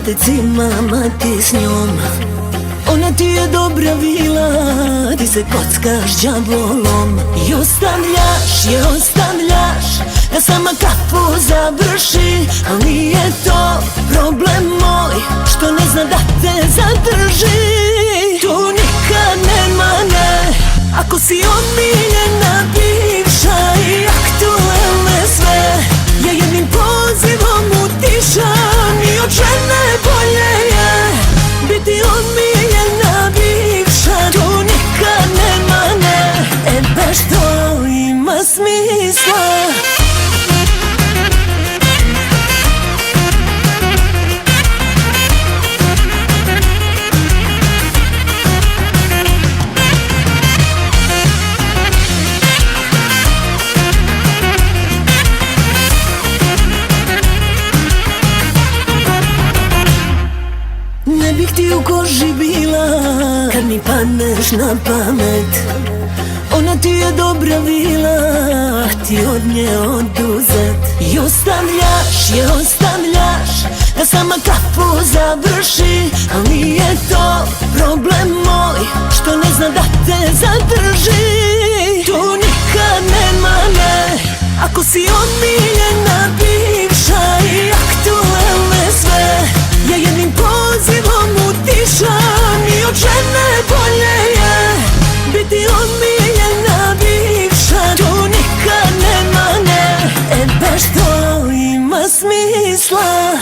te cimama ti s njom. Ona ti je dobra vila, ti se kockaš đavolom. I ostavljaš da sama kafu završi. Al nije to problem moj, što ne zna da te zadrži. Tu nikad nema ne, ako si omiljena bivša i aktuelne sve. Ja jednim pozivom utišam i od žene bolje je biti omiljena bivša. Tu nikad nema ne, baš to ima smisla. Ne bih ti u koži bila kad mi padneš na pamet. Ona ti je dobra vila, ti od nje oduzet. I ostavljaš da sama kafu završi. Al nije to problem moj, što ne zna da te zadrži. Tu nikad nema ne, ako si omiljena bivša i aktuelne sve. Ja jednim pozivom utišam i od žene bolje je biti omiljena bivša. Tu nikad nema ne, baš to ima smisla.